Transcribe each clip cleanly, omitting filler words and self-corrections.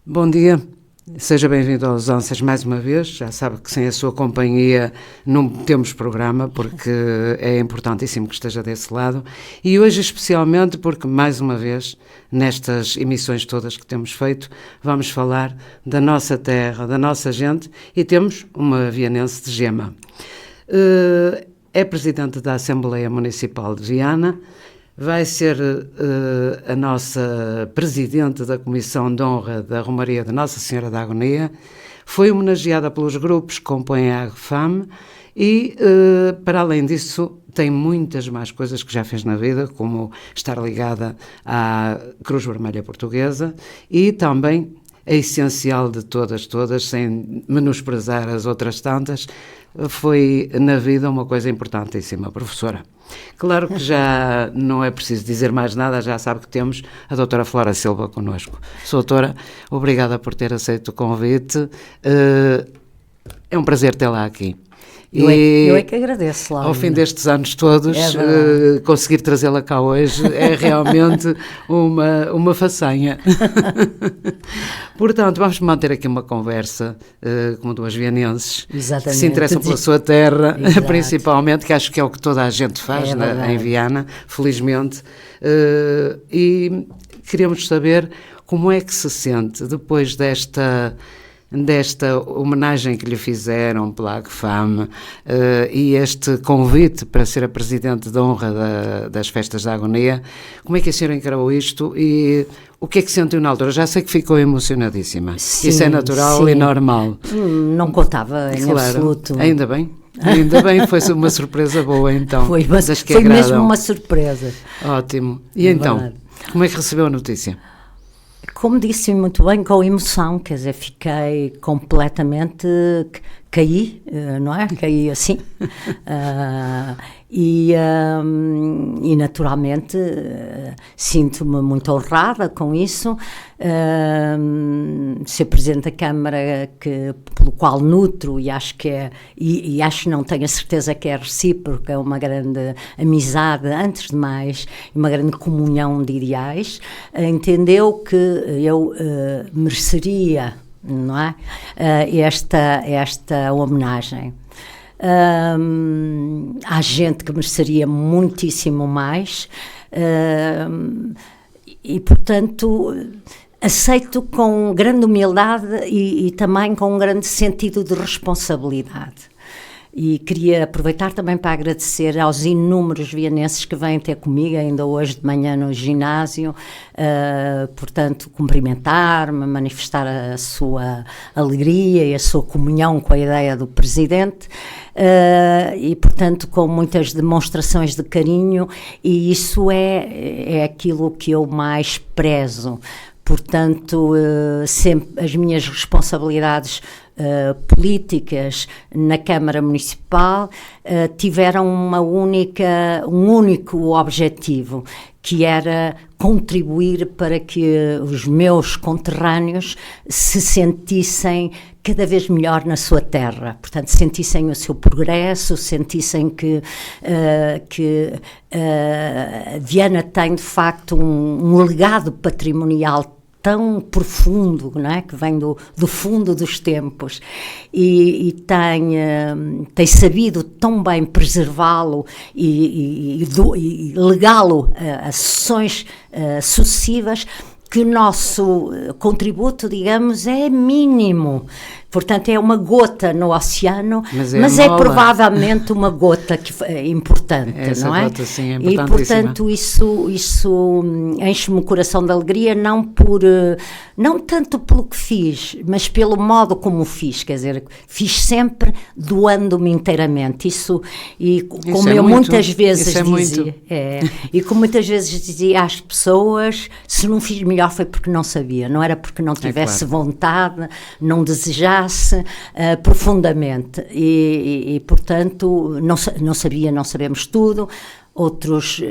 Bom dia, seja bem-vindo aos Ânsias mais uma vez. Já sabe que sem a sua companhia não temos programa, porque é importantíssimo que esteja desse lado. E hoje especialmente porque, mais uma vez, nestas emissões todas que temos feito, vamos falar da nossa terra, da nossa gente, e temos uma vianense de gema. É presidente da Assembleia Municipal de Viana. Vai ser a nossa presidente da Comissão de Honra da Romaria de Nossa Senhora da Agonia. Foi homenageada pelos grupos que compõem a AGFAM e, para além disso, tem muitas mais coisas que já fez na vida, como estar ligada à Cruz Vermelha Portuguesa e também, a essencial de todas, sem menosprezar as outras tantas, foi na vida uma coisa importantíssima, professora. Claro que já não é preciso dizer mais nada, já sabe que temos a doutora Flora Silva connosco. Doutora, obrigada por ter aceito o convite, é um prazer tê-la aqui. Eu é que agradeço, Laura. Ao fim destes anos todos, conseguir trazê-la cá hoje é realmente uma façanha. Portanto, vamos manter aqui uma conversa com duas vianenses que se interessam pela sua terra, principalmente, que acho que é o que toda a gente faz em Viana, felizmente. E queremos saber como é que se sente depois desta homenagem que lhe fizeram pela AGFAM e este convite para ser a Presidente de Honra das Festas da Agonia. Como é que a senhora encarou isto e o que é que sentiu na altura? Já sei que ficou emocionadíssima. Sim, isso é natural e normal. Não contava em absoluto. Ainda bem, foi uma surpresa boa então. Foi mesmo uma surpresa. Ótimo. E então, como é que recebeu a notícia? Como disse muito bem, com emoção, quer dizer, fiquei completamente, caí, não é? Caí assim. E naturalmente sinto-me muito honrada com isso. Ser Presidente da Câmara, pelo qual nutro, e acho que não tenho a certeza que é recíproca, é uma grande amizade, antes de mais, uma grande comunhão de ideais, entendeu que eu mereceria, não é? Esta homenagem. Há gente que mereceria muitíssimo mais e, portanto, aceito com grande humildade e também com um grande sentido de responsabilidade. E queria aproveitar também para agradecer aos inúmeros vianenses que vêm ter comigo, ainda hoje de manhã no ginásio, portanto, cumprimentar-me, manifestar a sua alegria e a sua comunhão com a ideia do Presidente, e, portanto, com muitas demonstrações de carinho, e isso é aquilo que eu mais prezo. Portanto, sempre as minhas responsabilidades políticas na Câmara Municipal tiveram um único objetivo, que era contribuir para que os meus conterrâneos se sentissem cada vez melhor na sua terra, portanto, sentissem o seu progresso, sentissem que Viana tem, de facto, um legado patrimonial tão profundo, não é? Que vem do fundo dos tempos e tem sabido tão bem preservá-lo e legá-lo a sessões sucessivas, que o nosso contributo, digamos, é mínimo. Portanto, é uma gota no oceano, mas é provavelmente uma gota importante, essa não é? Gota, sim, é e, portanto, isso enche-me o coração de alegria, não tanto pelo que fiz, mas pelo modo como o fiz, quer dizer, fiz sempre doando-me inteiramente. Muitas vezes dizia, e como muitas vezes dizia às pessoas, se não fiz melhor foi porque não sabia, não era porque não tivesse vontade, não desejasse profundamente e portanto não sabemos tudo, outros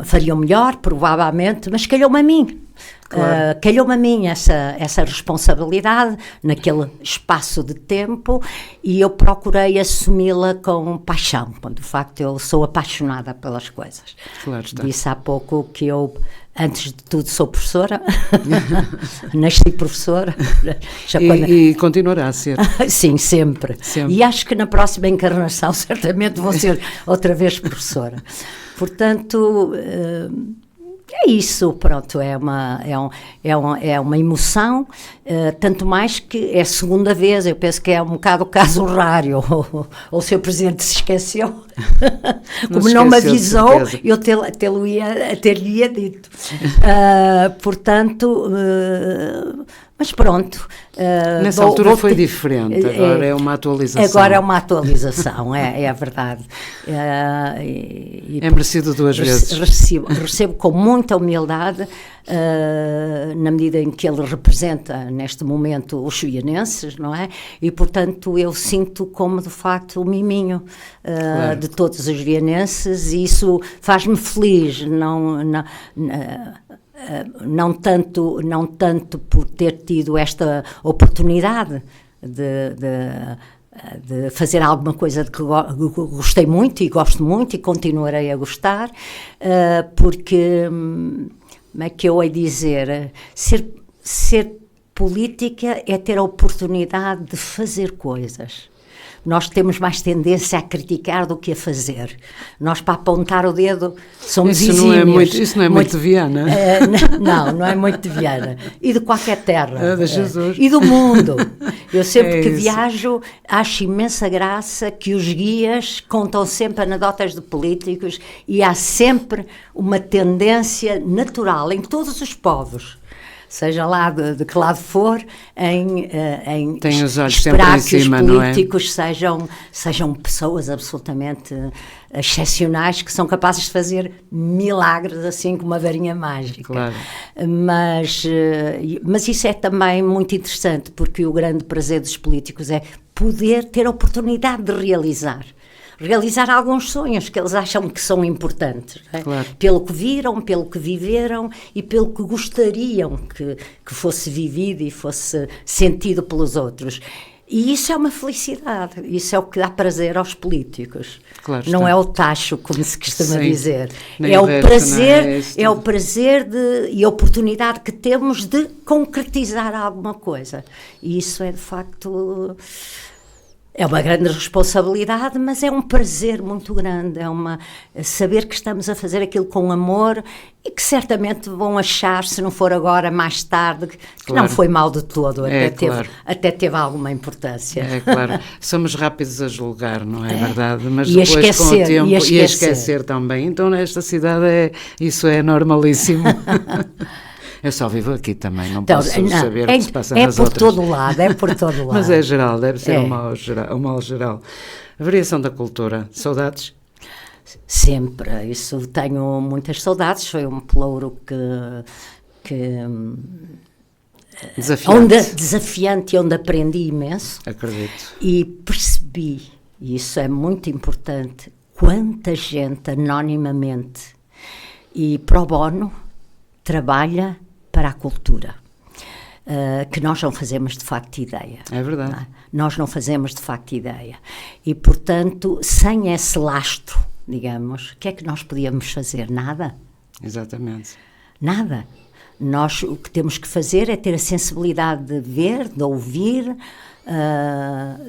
fariam melhor, provavelmente, mas calhou-me a mim. Claro. Calhou-me a mim essa responsabilidade naquele espaço de tempo e eu procurei assumi-la com paixão. De facto, eu sou apaixonada pelas coisas. Claro está. Disse há pouco que eu Antes de tudo sou professora, nasci professora. E continuará a ser. Sim, sempre. E acho que na próxima encarnação certamente vou ser outra vez professora. Portanto, é isso, pronto, é uma emoção, tanto mais que é a segunda vez, eu penso que é um bocado o caso raro, ou o Sr. Presidente se esqueceu, como não me avisou, eu ter-lhe dito. Portanto, mas pronto. Nessa altura foi diferente, agora é uma atualização. Agora é uma atualização, é verdade. É merecido duas vezes. Recebo com muita humildade, na medida em que ele representa, neste momento, os chuianenses, não é? E, portanto, eu sinto como, de facto, o miminho claro. De todos os vianenses, e isso faz-me feliz, não tanto por ter tido esta oportunidade de fazer alguma coisa de que gostei muito e gosto muito e continuarei a gostar, porque, como é que eu hei dizer, ser política é ter a oportunidade de fazer coisas. Nós temos mais tendência a criticar do que a fazer. Nós, para apontar o dedo, somos exímios. Isso não é muito de Viana. Não é muito de Viana. E de qualquer terra. De Jesus. E do mundo. Eu sempre que viajo, acho imensa graça que os guias contam sempre anedotas de políticos e há sempre uma tendência natural em todos os povos, seja lá de que lado for, em tem os olhos esperar sempre em cima, que os políticos sejam pessoas absolutamente excepcionais, que são capazes de fazer milagres assim com uma varinha mágica. Claro. Mas isso é também muito interessante, porque o grande prazer dos políticos é poder ter a oportunidade de realizar alguns sonhos que eles acham que são importantes, não é? Claro. Pelo que viram, pelo que viveram e pelo que gostariam que fosse vivido e fosse sentido pelos outros. E isso é uma felicidade, isso é o que dá prazer aos políticos. Claro, não é o tacho, como se costuma dizer. Nem é o resto, prazer, é o prazer e a oportunidade que temos de concretizar alguma coisa. E isso é, de facto, é uma grande responsabilidade, mas é um prazer muito grande, saber que estamos a fazer aquilo com amor e que certamente vão achar, se não for agora, mais tarde, que claro. Não foi mal de todo, até teve alguma importância. É claro, somos rápidos a julgar, não é verdade? Mas depois com o tempo, e a esquecer também. Então nesta cidade isso é normalíssimo. Eu só vivo aqui também, não posso saber o que se passa nas outras. É por todo lado. Mas é geral, deve ser um mal geral. A variação da cultura, saudades? Sempre, isso tenho muitas saudades, foi um pelouro desafiante, onde aprendi imenso. Acredito. E percebi, e isso é muito importante, quanta gente anonimamente e pro bono trabalha para a cultura, que nós não fazemos de facto ideia. É verdade. Não? Nós não fazemos de facto ideia. E, portanto, sem esse lastro, digamos, o que é que nós podíamos fazer? Nada. Exatamente. Nada. Nós o que temos que fazer é ter a sensibilidade de ver, de ouvir,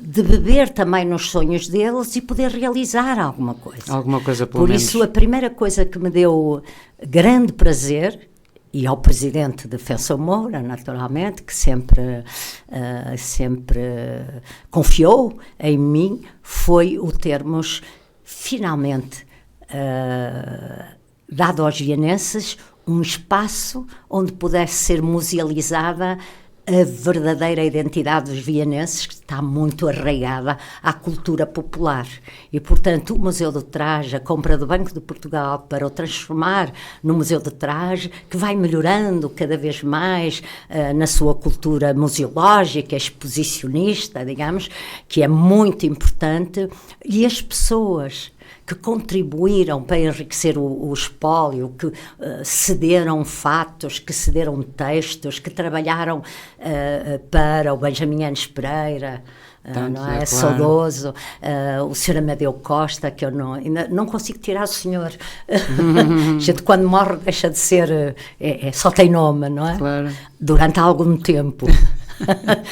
de beber também nos sonhos deles e poder realizar alguma coisa. Alguma coisa, pelo menos. Por isso, a primeira coisa que me deu grande prazer, e ao presidente Defensor Moura, naturalmente, que sempre confiou em mim, foi o termos finalmente dado aos vianenses um espaço onde pudesse ser musealizada a verdadeira identidade dos vianenses, que está muito arraigada à cultura popular. E, portanto, o Museu do Traje, a compra do Banco de Portugal para o transformar no Museu do Traje, que vai melhorando cada vez mais na sua cultura museológica, exposicionista, digamos, que é muito importante, e as pessoas que contribuíram para enriquecer o espólio, que cederam fatos, que cederam textos, que trabalharam para o Benjamin Anes Pereira, não é? Claro. Saudoso, o Sr. Amadeu Costa, que eu não consigo tirar o senhor. Gente, quando morre deixa de ser, só tem nome, não é? Claro. Durante algum tempo.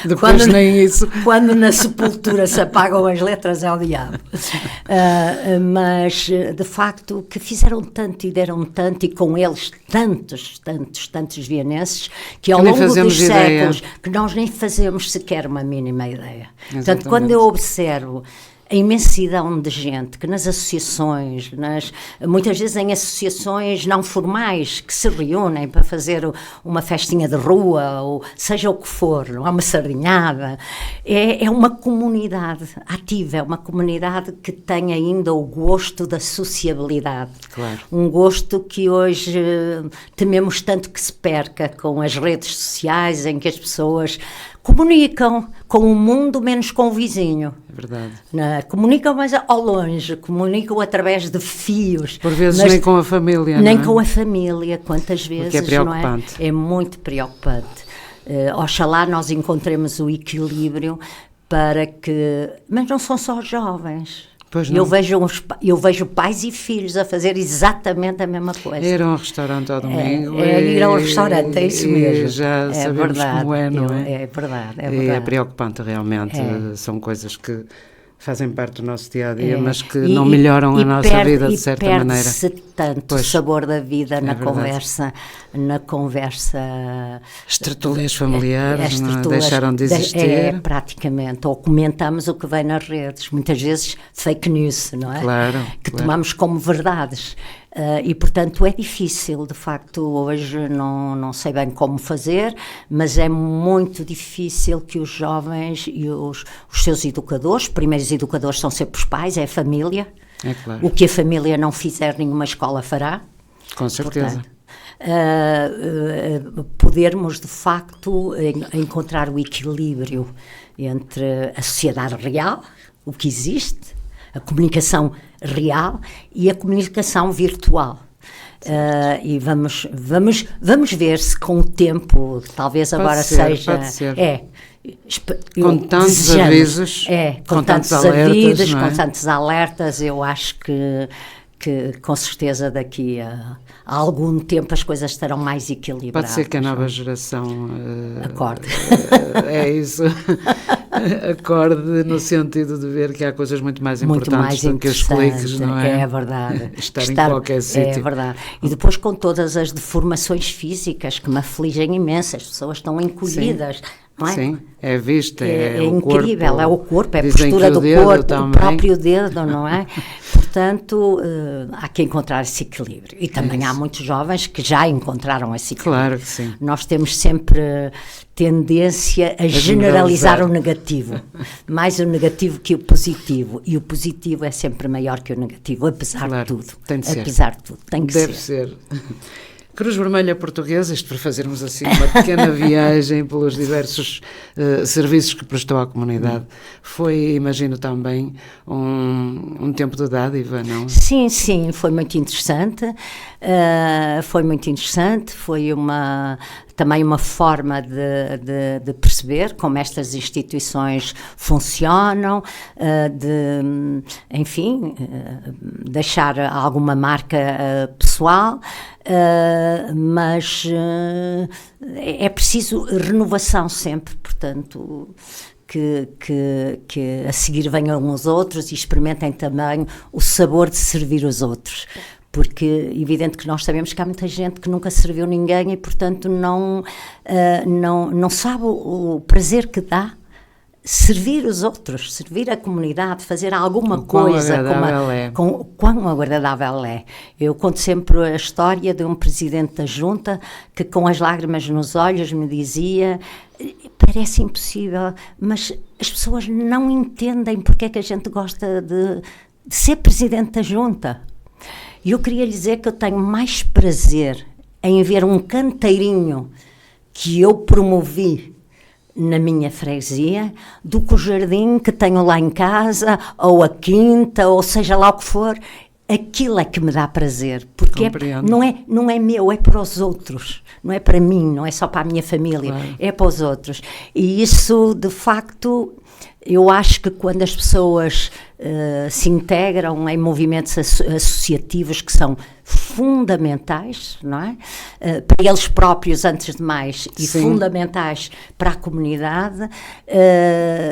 Depois nem isso. Quando na sepultura se apagam as letras é o diabo. Mas, de facto, que fizeram tanto e deram tanto, e com eles tantos vianenses, que ao longo dos séculos, que nós nem fazemos sequer uma mínima ideia. Exatamente. Portanto, quando eu observo a imensidão de gente que nas associações, muitas vezes em associações não formais, que se reúnem para fazer uma festinha de rua, ou seja o que for, uma sardinhada, é uma comunidade ativa, é uma comunidade que tem ainda o gosto da sociabilidade. Claro. Um gosto que hoje tememos tanto que se perca com as redes sociais, em que as pessoas comunicam com o mundo menos com o vizinho. É verdade. Comunicam, mas ao longe, comunicam através de fios. Por vezes nem com a família, nem não é? com a família, quantas vezes, porque é preocupante. Não é? É muito preocupante. Oxalá nós encontremos o equilíbrio para que... Mas não são só jovens. Pois não. Eu vejo pais e filhos a fazer exatamente a mesma coisa. Ir a um restaurante ao domingo. Ir a um restaurante, é isso mesmo. Já sabemos como é, não é? É verdade. É preocupante realmente. São coisas que fazem parte do nosso dia-a-dia, mas que não melhoram a nossa vida de certa maneira. Perde-se tanto o sabor da vida na verdade. conversa. As tertúlias familiares deixaram de existir. Praticamente. Ou comentamos o que vem nas redes. Muitas vezes fake news, não é? Claro. Que tomamos como verdades. E, portanto, é difícil, de facto, hoje não sei bem como fazer, mas é muito difícil que os jovens e os seus educadores, primeiros educadores são sempre os pais, é a família. É claro. O que a família não fizer, nenhuma escola fará. Com certeza. Portanto, podermos, de facto, encontrar o equilíbrio entre a sociedade real, o que existe, a comunicação real e a comunicação virtual. E vamos ver se com o tempo, talvez agora seja... Pode ser. Com tantos avisos, com tantos alertas, com tantos alertas, eu acho que com certeza daqui a algum tempo as coisas estarão mais equilibradas. Pode ser que a nova geração acorde. É isso. Acorde no sentido de ver que há coisas muito mais importantes do que os cliques, não é? É verdade. Estar em qualquer sítio. É verdade. E depois com todas as deformações físicas que me afligem imenso, as pessoas estão encolhidas. Sim. Não é? Sim, é vista, é o incrível, corpo, é o corpo, é a Dizem postura do corpo, também. O próprio dedo, não é? Portanto, há que encontrar esse equilíbrio. E também há muitos jovens que já encontraram esse equilíbrio. Claro que sim. Nós temos sempre tendência a generalizar o negativo. Mais o negativo que o positivo. E o positivo é sempre maior que o negativo, apesar de tudo. Tem de ser. Apesar de tudo, tem que Deve ser. Cruz Vermelha Portuguesa, isto para fazermos assim uma pequena viagem pelos diversos serviços que prestou à comunidade. Foi, imagino também, um tempo de dádiva, não? Sim, foi muito interessante. Foi também uma forma de perceber como estas instituições funcionam, enfim, deixar alguma marca pessoal, mas é preciso renovação sempre, portanto... Que a seguir venham os outros e experimentem também o sabor de servir os outros. Porque é evidente que nós sabemos que há muita gente que nunca serviu ninguém e, portanto, não sabe o prazer que dá servir os outros, servir a comunidade, fazer alguma coisa. Quão agradável é. Eu conto sempre a história de um presidente da junta que, com as lágrimas nos olhos, me dizia: parece impossível, mas as pessoas não entendem porque é que a gente gosta de ser presidente da junta. E eu queria lhe dizer que eu tenho mais prazer em ver um canteirinho que eu promovi na minha freguesia do que o jardim que tenho lá em casa, ou a quinta, ou seja lá o que for. Aquilo é que me dá prazer, porque não é meu, é para os outros, não é para mim, não é só para a minha família, claro. É para os outros. E isso, de facto, eu acho que quando as pessoas se integram em movimentos associativos que são fundamentais, não é? Para eles próprios, antes de mais, e Sim. fundamentais para a comunidade,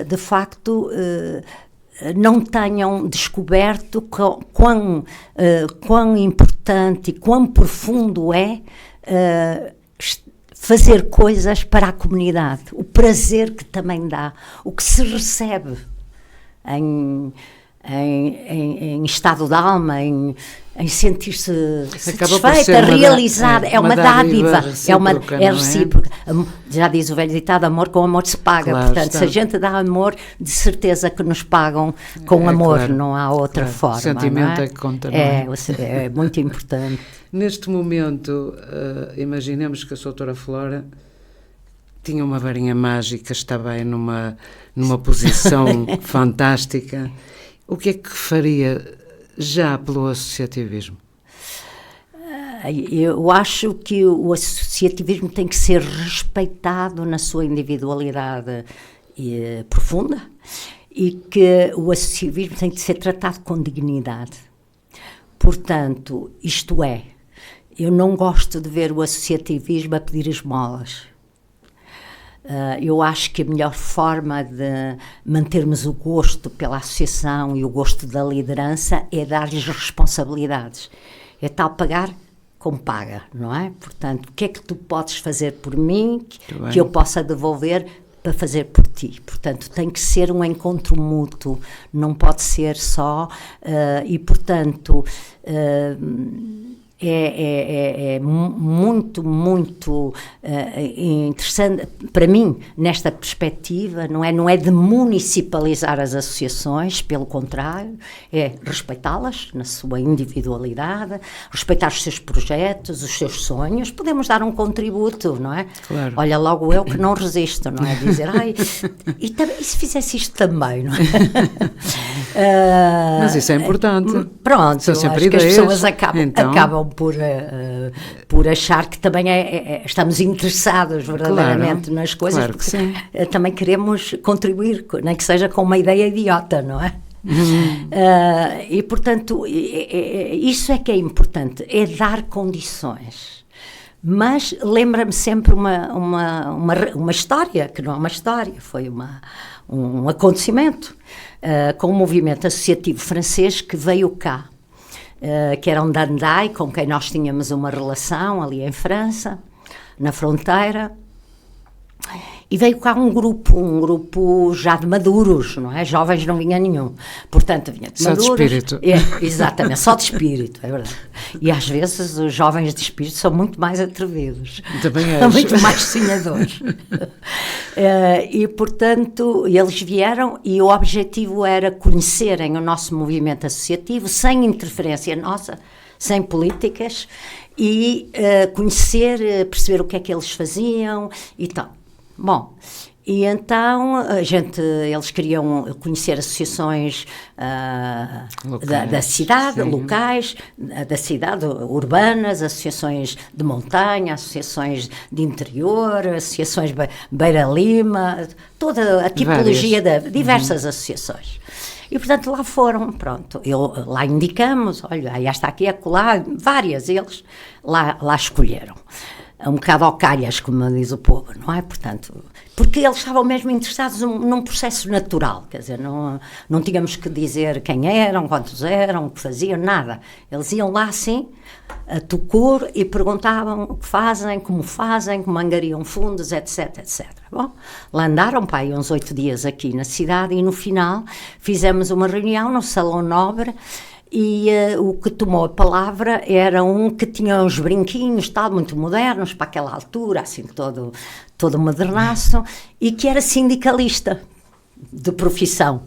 de facto... não tenham descoberto quão importante e quão profundo é fazer coisas para a comunidade, o prazer que também dá, o que se recebe em estado de alma, em sentir-se satisfeita, realizada, é uma dádiva, é recíproca. Já diz o velho ditado, amor com amor se paga, claro, portanto, se a gente dá amor, de certeza que nos pagam com amor, claro, não há outra forma. O sentimento é que conta, não é? É muito importante. Neste momento, imaginemos que a Soutora Flora tinha uma varinha mágica, está bem numa posição fantástica. O que é que faria já pelo associativismo? Eu acho que o associativismo tem que ser respeitado na sua individualidade profunda e que o associativismo tem que ser tratado com dignidade. Portanto, isto é, eu não gosto de ver o associativismo a pedir esmolas. Eu acho que a melhor forma de mantermos o gosto pela associação e o gosto da liderança é dar-lhes responsabilidades. É tal pagar como paga, não é? Portanto, o que é que tu podes fazer por mim que eu possa devolver para fazer por ti? Portanto, tem que ser um encontro mútuo, não pode ser só, e portanto... É muito, muito interessante para mim, nesta perspectiva, não é de municipalizar as associações, pelo contrário, é respeitá-las na sua individualidade, respeitar os seus projetos, os seus sonhos, podemos dar um contributo, não é? Claro. Olha, logo eu que não resisto, não é? Dizer, e se fizesse isto também, não é? Mas isso é importante. Pronto, são sempre acho ideias, que as pessoas acabam por achar que também estamos interessados verdadeiramente nas coisas, claro, porque também queremos contribuir, nem que seja com uma ideia idiota, não é? E portanto, isso é que é importante, é dar condições. Mas lembra-me sempre uma história, que não é uma história, foi um acontecimento, com um movimento associativo francês que veio cá, que era um Dandai, com quem nós tínhamos uma relação ali em França, na fronteira, e veio cá um grupo já de maduros, não é? Jovens não vinha nenhum, portanto vinha de maduros. Só de espírito. Exatamente, só de espírito, é verdade. E às vezes os jovens de espírito são muito mais atrevidos. Também és. São muito mais sonhadores. E portanto, eles vieram e o objetivo era conhecerem o nosso movimento associativo, sem interferência nossa, sem políticas, e perceber o que é que eles faziam e tal. Bom, e então eles queriam conhecer associações da cidade, sim. Locais, da cidade, urbanas, associações de montanha, associações de interior, associações Beira-Lima, toda a tipologia de diversas associações. E, portanto, lá foram, pronto, lá indicamos, olha, esta aqui, acolá, várias, eles lá escolheram. Um bocado ao calhas, como diz o povo, não é? Portanto, porque eles estavam mesmo interessados num processo natural, quer dizer, não tínhamos que dizer quem eram, quantos eram, o que faziam, nada. Eles iam lá assim, a tocur, e perguntavam o que fazem, como angariam fundos, etc, etc. Bom, lá andaram, pai, uns 8 dias aqui na cidade, e no final fizemos uma reunião no Salão Nobre. E o que tomou a palavra era um que tinha uns brinquinhos, tal, muito modernos, para aquela altura, assim, todo modernaço, e que era sindicalista de profissão.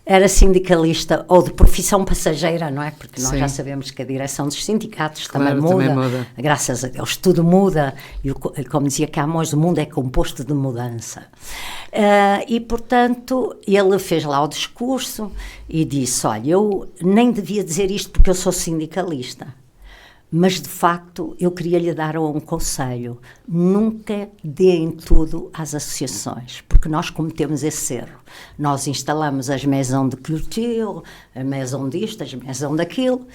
Era sindicalista ou de profissão passageira, não é? Porque nós Sim. já sabemos que a direção dos sindicatos Claro, também muda. Graças a Deus, tudo muda. E como dizia Camões, o mundo é composto de mudança. E, portanto, ele fez lá o discurso e disse, olha, eu nem devia dizer isto porque eu sou sindicalista. Mas, de facto, eu queria lhe dar um conselho. Nunca deem tudo às associações, porque nós cometemos esse erro. Nós instalamos as maisons de culture, a maison disto, as maison daquilo,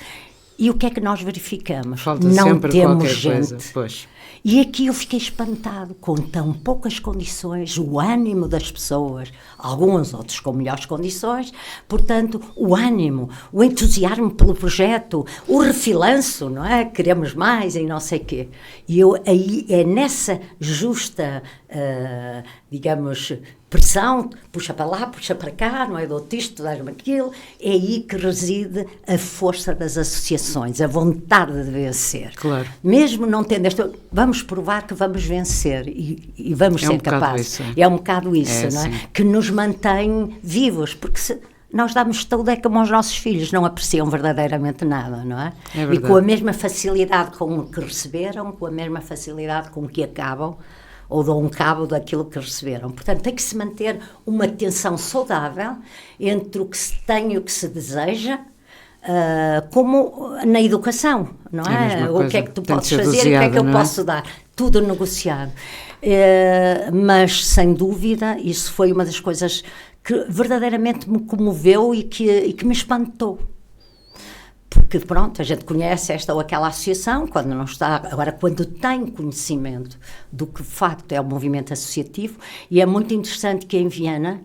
e o que é que nós verificamos? Falta não sempre temos qualquer gente. coisa. Pois. E aqui eu fiquei espantado com tão poucas condições, o ânimo das pessoas, alguns outros com melhores condições, portanto, o ânimo, o entusiasmo pelo projeto, o refilanço, não é? Queremos mais e não sei o quê. E aí é nessa justa, digamos, pressão, puxa para lá, puxa para cá, não é? Dou-te isto, dás-me aquilo, é aí que reside a força das associações, a vontade de vencer. Claro. Mesmo não tendo esta, vamos provar que vamos vencer e vamos ser capazes. É um bocado isso, não é? Sim. Que nos mantém vivos, porque se nós damos tudo é como aos nossos filhos, não apreciam verdadeiramente nada, não é? É verdade. E com a mesma facilidade com que receberam, com a mesma facilidade com que acabam, ou dão um cabo daquilo que receberam. Portanto, tem que se manter uma tensão saudável entre o que se tem e o que se deseja, como na educação, não é? O que é que tu podes fazer e o que é que eu posso dar. Tudo negociado. Mas, sem dúvida, isso foi uma das coisas que verdadeiramente me comoveu e que me espantou. Porque, pronto, a gente conhece esta ou aquela associação, quando não está... Agora, quando tem conhecimento do que, de facto, é o movimento associativo, e é muito interessante que em Viena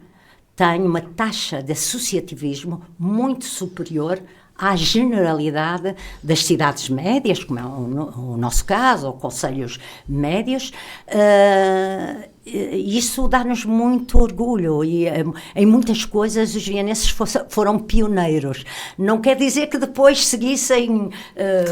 tem uma taxa de associativismo muito superior à generalidade das cidades médias, como é o nosso caso, ou concelhos médios. Isso dá-nos muito orgulho e em muitas coisas os vienenses foram pioneiros. Não quer dizer que depois seguissem...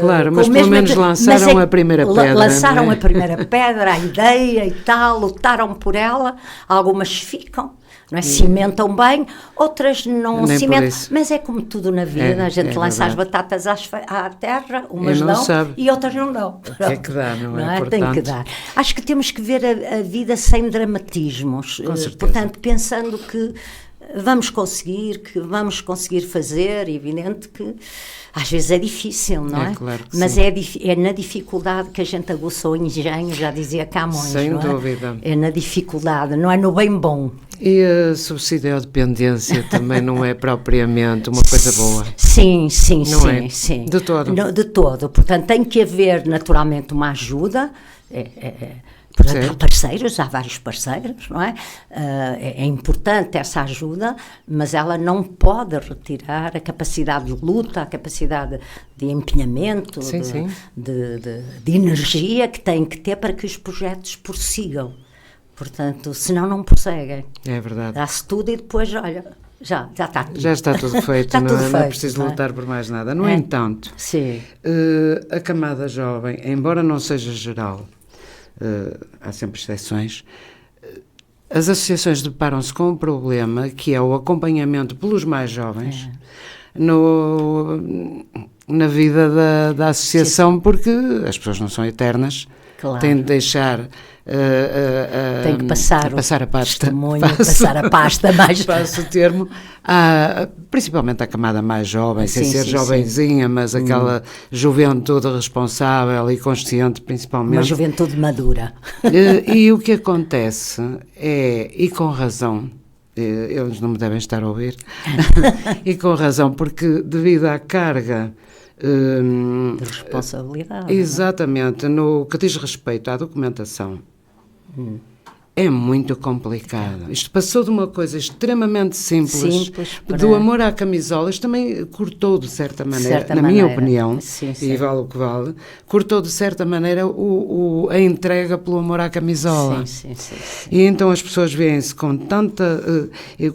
claro, mas pelo menos lançaram a primeira pedra. Lançaram a primeira pedra, a ideia e tal, lutaram por ela, algumas ficam. Não é? Cimentam bem, outras não cimentam, mas é como tudo na vida, a gente lança as batatas à terra, umas dão e outras não dão. O que é que dá, não é? Portanto, tem que dar. Acho que temos que ver a vida sem dramatismos, portanto, pensando que vamos conseguir fazer, é evidente que às vezes é difícil, não é? Claro que mas sim. É na dificuldade que a gente aguça o engenho, já dizia Camões. Sem dúvida. É na dificuldade, não é no bem bom. E a subsidiodependência também não é propriamente uma coisa boa. Sim. De todo. De todo. Portanto, tem que haver naturalmente uma ajuda. Portanto, há parceiros, há vários parceiros, não é? É importante essa ajuda, mas ela não pode retirar a capacidade de luta, a capacidade de empenhamento, de energia que tem que ter para que os projetos prossigam. Portanto, senão não prosseguem. É verdade. Dá-se tudo e depois, olha, já está tudo. Já está tudo feito, não é preciso lutar por mais nada. No entanto, a camada jovem, embora não seja geral, há sempre exceções, as associações deparam-se com um problema que é o acompanhamento pelos mais jovens na vida da associação, porque as pessoas não são eternas, têm de deixar tem que passar a pasta, passar a pasta mais passo o termo, principalmente a camada mais jovem, sem ser jovenzinha, mas aquela juventude responsável e consciente, principalmente. Uma juventude madura. E o que acontece e com razão, eles não me devem estar a ouvir, e com razão, porque devido à carga de responsabilidade. Exatamente, no que diz respeito à documentação, é muito complicado. Isto passou de uma coisa extremamente simples do amor à camisola. Isto também cortou de certa maneira, minha opinião, e vale o que vale, cortou de certa maneira a entrega pelo amor à camisola. E então as pessoas veem-se com tanta... eu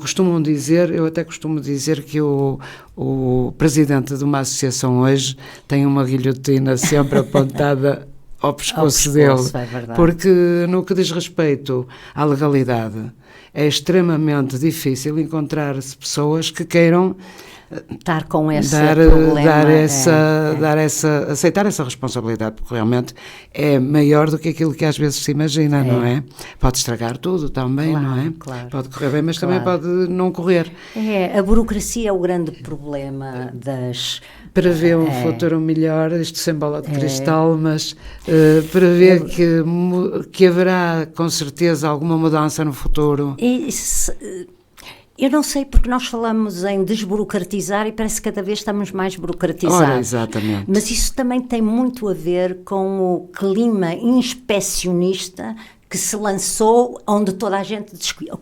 até costumo dizer que o presidente de uma associação hoje tem uma guilhotina sempre apontada ao pescoço dele. É verdade. Porque no que diz respeito à legalidade, é extremamente difícil encontrar-se pessoas que queiram estar com esse problema, aceitar essa responsabilidade, porque realmente é maior do que aquilo que às vezes se imagina, não é? Pode estragar tudo também, claro, não é? Claro, pode correr bem, mas também pode não correr. A burocracia é o grande problema das... Prevê um futuro melhor, isto sem bola de cristal, mas prevê que haverá com certeza alguma mudança no futuro. Eu não sei, porque nós falamos em desburocratizar e parece que cada vez estamos mais burocratizados. Ora, exatamente. Mas isso também tem muito a ver com o clima inspecionista que se lançou, onde toda a gente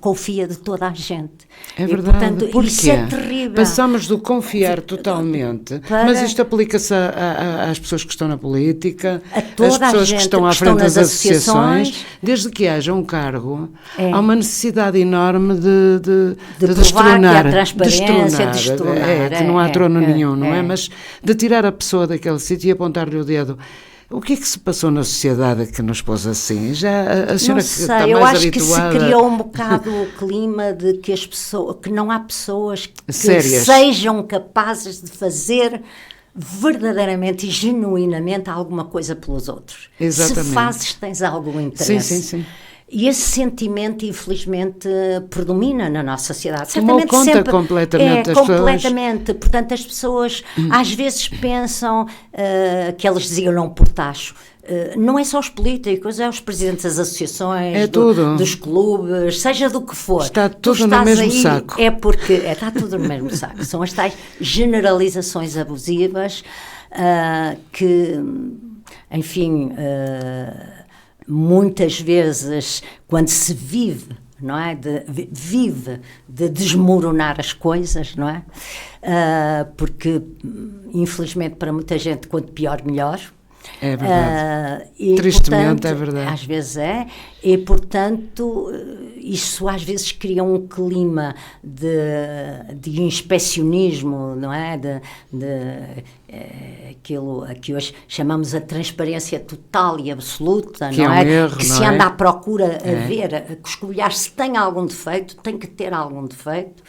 confia de toda a gente. É verdade. E, portanto, isso é terrível. Passamos do confiar totalmente, mas isto aplica-se às pessoas que estão na política, às pessoas que estão à frente das associações, desde que haja um cargo, há uma necessidade enorme de destronar, que há transparência, destronar, que não há trono nenhum, não é? Mas de tirar a pessoa daquele sítio e apontar-lhe o dedo. O que é que se passou na sociedade que nos pôs assim? Já a senhora que está mais habituada... Eu acho que se criou um bocado o clima de que que não há pessoas que sejam capazes de fazer verdadeiramente e genuinamente alguma coisa pelos outros. Exatamente. Se fazes, tens algum interesse. Sim. E esse sentimento, infelizmente, predomina na nossa sociedade. Tomou conta completamente das completamente. Pessoas. Portanto, as pessoas às vezes pensam que eles diziam não por tacho. Não é só os políticos, é os presidentes das associações, dos clubes, seja do que for. Está tudo no mesmo saco. É porque está tudo no mesmo saco. São as tais generalizações abusivas que, enfim... muitas vezes, quando se vive, não é? Vive de desmoronar as coisas, não é? Porque, infelizmente, para muita gente, quanto pior, melhor. É verdade. Tristemente, portanto, é verdade. Às vezes é. E, portanto, isso às vezes cria um clima de inspecionismo, não é? Aquilo a que hoje chamamos a transparência total e absoluta, que não é? Erro, que se anda à procura a ver, a escolher se tem algum defeito, tem que ter algum defeito.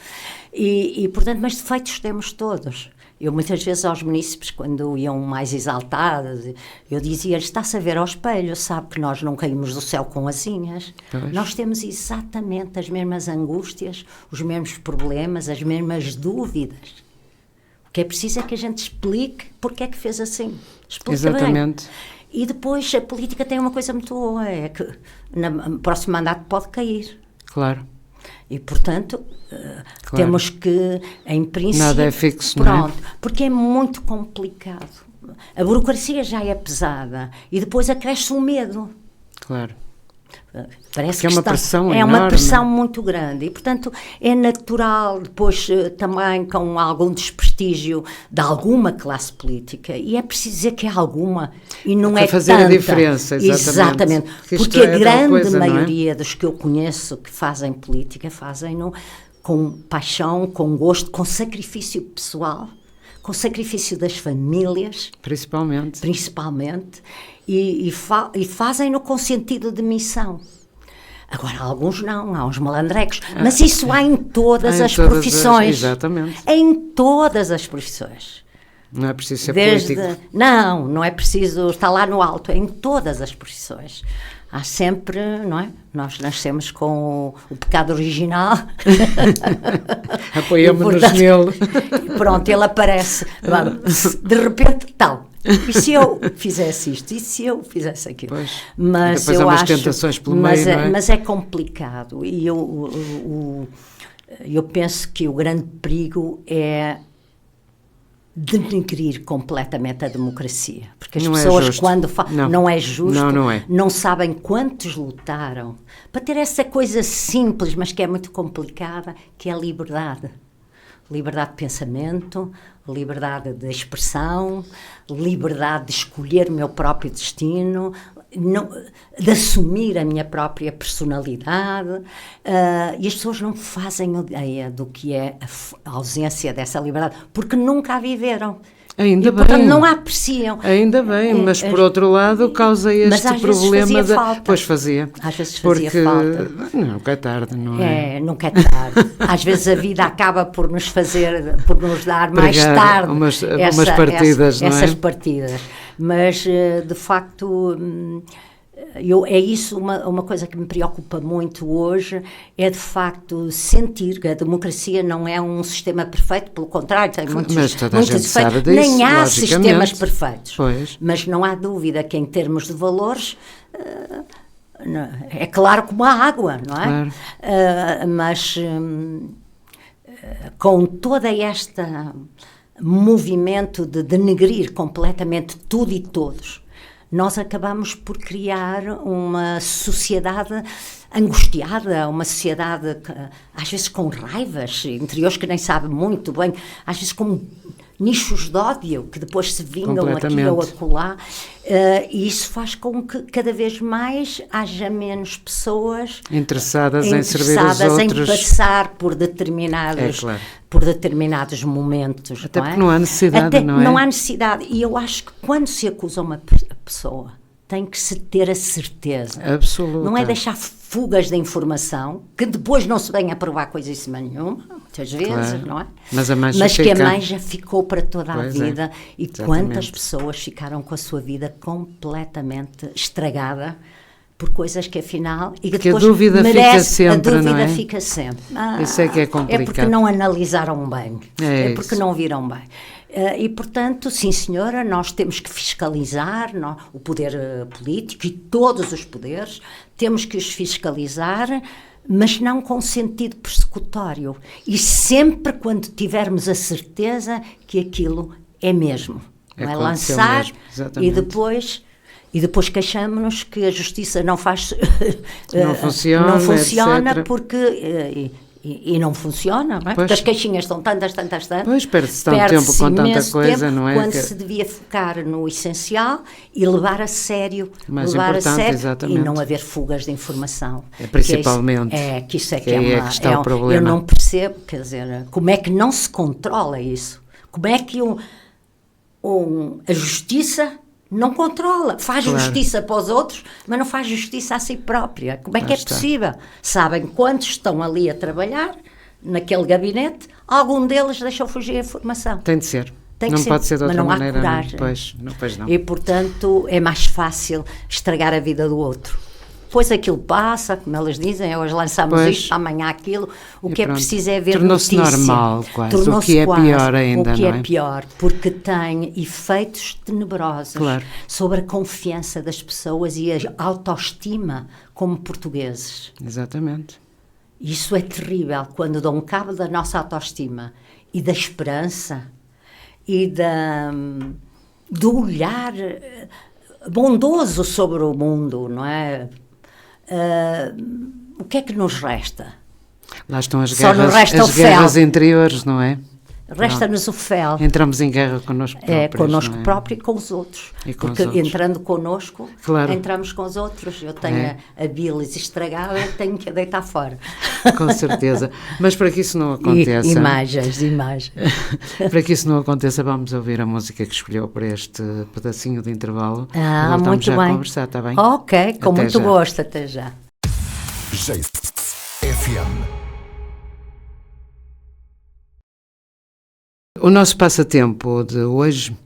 E, portanto, mas defeitos temos todos. Eu muitas vezes aos munícipes, quando iam mais exaltados, eu dizia-lhes, está-se a ver ao espelho, sabe que nós não caímos do céu com asinhas. Pois. Nós temos exatamente as mesmas angústias, os mesmos problemas, as mesmas dúvidas. O que é preciso é que a gente explique porque é que fez assim. Explica exatamente. Bem. E depois a política tem uma coisa muito boa, é que no próximo mandato pode cair. Claro. E, portanto, temos que, em princípio... Nada é fixo, pronto, não é? Porque é muito complicado. A burocracia já é pesada e depois acresce o medo. Claro. Parece que é uma pressão é enorme. uma pressão muito grande e, portanto, é natural depois também com algum desprestígio de alguma classe política, e é preciso dizer que é alguma e não para é fazer tanta. A diferença, exatamente. Porque a grande maioria dos que eu conheço que fazem política fazem-no com paixão, com gosto, com sacrifício pessoal, com sacrifício das famílias, principalmente, e fazem-no com sentido de missão. Agora, alguns não, há uns malandrecos, mas isso há em todas as profissões. Exatamente. Em todas as profissões. Não é preciso ser político. Não é preciso estar lá no alto, é em todas as profissões. Há sempre, não é? Nós nascemos com o pecado original. Apoiamos-nos nele. Pronto, ele aparece. De repente, tal. E se eu fizesse isto? E se eu fizesse aquilo? Pois. Mas depois eu há umas acho, tentações pelo meio, não é? Mas é complicado. E eu penso que o grande perigo é denegrir completamente a democracia. Porque as pessoas, quando falam, não é justo, não sabem quantos lutaram para ter essa coisa simples, mas que é muito complicada, que é a liberdade. Liberdade de pensamento, liberdade de expressão, liberdade de escolher o meu próprio destino, de assumir a minha própria personalidade, e as pessoas não fazem ideia do que é a ausência dessa liberdade, porque nunca a viveram. Ainda e, bem. portanto, não a apreciam. Ainda bem, mas por outro lado causa este problema falta. Pois fazia. Às vezes fazia falta. Nunca é tarde, não é? Nunca é tarde. Às vezes a vida acaba por nos dar mais tarde umas partidas, não é? Essas partidas. Mas, de facto, é isso uma coisa que me preocupa muito hoje, é de facto sentir que a democracia não é um sistema perfeito, pelo contrário, tem muitos defeitos, nem há sistemas perfeitos. Pois. Mas não há dúvida que em termos de valores é claro como a água, não é? Claro. Mas com toda esta movimento de denegrir completamente tudo e todos, nós acabamos por criar uma sociedade angustiada, uma sociedade às vezes com raivas interiores que nem sabe muito bem, às vezes com nichos de ódio que depois se vingam aqui ou acolá, e isso faz com que cada vez mais haja menos pessoas interessadas em servir os outros, em passar por determinados momentos. Até porque não há necessidade, não é? Não há necessidade, e eu acho que quando se acusa uma pessoa tem que se ter a certeza. Absoluta. Não é deixar fugas de informação, que depois não se venha a provar coisíssima nenhuma, muitas vezes, não é? Mas que a mãe já ficou para toda a vida. E exatamente. Quantas pessoas ficaram com a sua vida completamente estragada por coisas que afinal... E que depois a dúvida fica sempre, a dúvida não é? fica sempre. Isso é que é complicado. É porque não analisaram bem. É porque não viram bem. E, portanto, sim, senhora, nós temos que fiscalizar o poder político e todos os poderes, temos que os fiscalizar, mas não com sentido persecutório. E sempre quando tivermos a certeza que aquilo é mesmo. Não é lançar mesmo, e depois queixamos-nos que a justiça não faz... não funciona etc. Porque... E não funciona, não é? Porque as queixinhas estão tantas. Pois, perde-se tanto tempo com tanta coisa, não é? Quando se devia focar no essencial e levar a sério. Mais importante, exatamente. E não haver fugas de informação. Principalmente. Que isso é que é que está o problema. Eu não percebo, quer dizer, como é que não se controla isso? Como é que a justiça... não controla, faz justiça para os outros, mas não faz justiça a si própria. Como é que é possível? Sabem quantos estão ali a trabalhar naquele gabinete, algum deles deixou fugir a informação. Tem de ser. Não pode ser de outra maneira. Mas não há coragem. Pois não. E, portanto, é mais fácil estragar a vida do outro. Depois aquilo passa, como elas dizem, hoje lançamos isto, amanhã aquilo. O que é preciso é ver notícia. Tornou-se normal, quase. O que é pior ainda, não é? O que é pior, porque tem efeitos tenebrosos sobre a confiança das pessoas e a autoestima como portugueses. Exatamente. Isso é terrível, quando dão cabo da nossa autoestima e da esperança e do olhar bondoso sobre o mundo, não é? O que é que nos resta? Lá estão as guerras interiores, não é? Resta-nos o fel. Entramos em guerra connosco próprios. Connosco próprio e com os outros. Porque entrando connosco, entramos com os outros. Eu tenho a bilis estragada, tenho que a deitar fora. Com certeza. Mas para que isso não aconteça... Imagens. Para que isso não aconteça, vamos ouvir a música que escolheu para este pedacinho de intervalo. Muito já bem. A conversar, está bem? Ok, com até muito gosto. Até já. FM. O nosso passatempo de hoje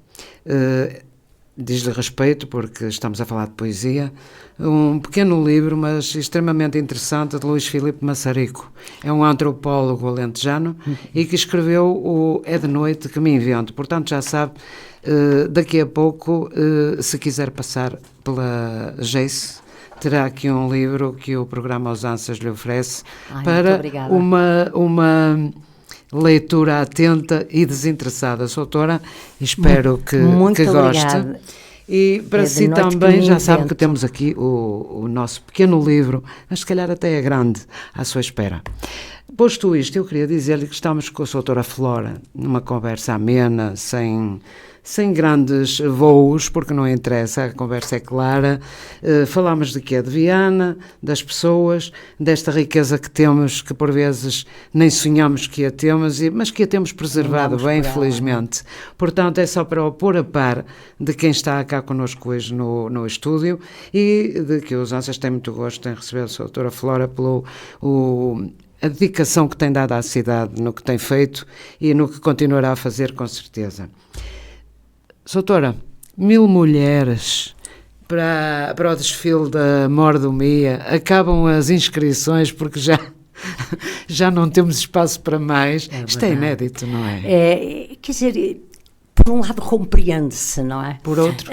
diz-lhe respeito, porque estamos a falar de poesia, um pequeno livro, mas extremamente interessante, de Luís Filipe Massarico. É um antropólogo alentejano e que escreveu o É de Noite que me invento. Portanto, já sabe, daqui a pouco, se quiser passar pela Geice, terá aqui um livro que o programa Aos Ansas lhe oferece para uma leitura atenta e desinteressada. Sou autora, espero que goste. Obrigada. E para si também, já sabe que temos aqui o nosso pequeno livro, mas se calhar até é grande, à sua espera. Posto isto, eu queria dizer-lhe que estamos com a sua autora Flora, numa conversa amena, sem sem grandes voos, porque não interessa, a conversa é clara. Falámos de quê? De Viana, das pessoas, desta riqueza que temos, que por vezes nem sonhamos que a temos, mas que a temos preservado bem, felizmente. Portanto, é só para o pôr a par de quem está cá connosco hoje no estúdio e de que os Ansas têm muito gosto em receber a sua doutora Flora pelo a dedicação que tem dado à cidade no que tem feito e no que continuará a fazer, com certeza. Doutora, 1000 mulheres para o desfile da mordomia. Acabam as inscrições porque já não temos espaço para mais. Isto é inédito, não é? Quer dizer, por um lado compreende-se, não é? Por outro?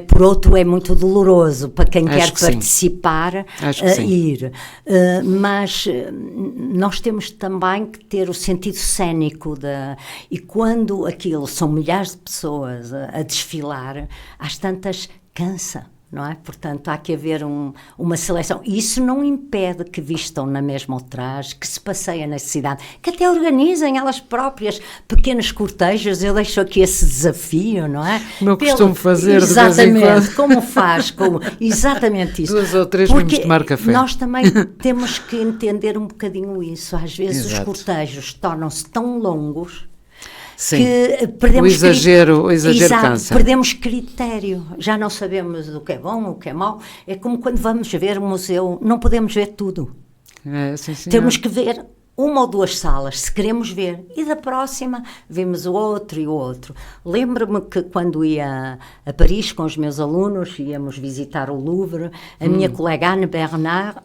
Por outro é muito doloroso para quem quer que participar ir. Mas nós temos também que ter o sentido cênico e quando aquilo são milhares de pessoas a desfilar, às tantas cansa. Não é? Portanto, há que haver uma seleção. E isso não impede que vistam na mesma o traje, que se passeiem na cidade, que até organizem elas próprias pequenos cortejos. Eu deixo aqui esse desafio, não é? Não costumo fazer exatamente, de vez em quando. Exatamente isso. 2 ou 3 vamos tomar café. Nós também temos que entender um bocadinho isso. Às vezes os cortejos tornam-se tão longos. Sim, que perdemos o exagero cansa. Perdemos critério, já não sabemos o que é bom, o que é mau. É como quando vamos ver um museu, não podemos ver tudo. Sim, temos que ver 1 ou 2 salas, se queremos ver, e da próxima vemos o outro e o outro. Lembro-me que quando ia a Paris com os meus alunos, íamos visitar o Louvre, a minha colega Anne Bernard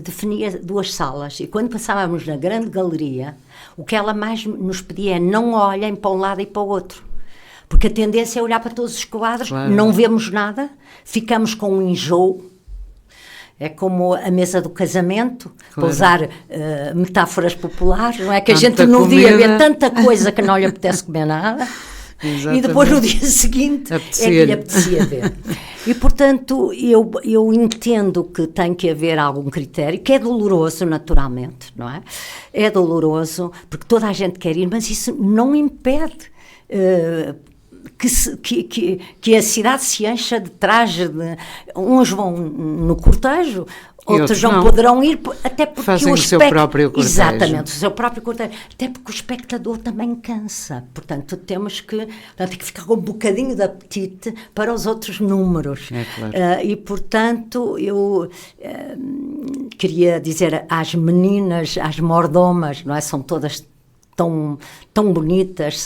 definia 2 salas, e quando passávamos na grande galeria, o que ela mais nos pedia é não olhem para um lado e para o outro. Porque a tendência é olhar para todos os quadros, claro. Não vemos nada, ficamos com um enjoo. É como a mesa do casamento, claro. Para usar metáforas populares, não é? Que a gente no dia vê tanta coisa que não lhe apetece comer nada. Exatamente. E depois no dia seguinte é que lhe apetecia ver. E, portanto, eu entendo que tem que haver algum critério, que é doloroso, naturalmente, não é? É doloroso, porque toda a gente quer ir, mas isso não impede que a cidade se encha de traje. Uns vão no cortejo, outros não poderão ir, até porque fazem o seu próprio cortejo. Exatamente, o seu próprio cortejo. Até porque o espectador também cansa. Portanto, temos que ficar com um bocadinho de apetite para os outros números. É claro. E, portanto, eu queria dizer às meninas, às mordomas, não é? São todas tão bonitas,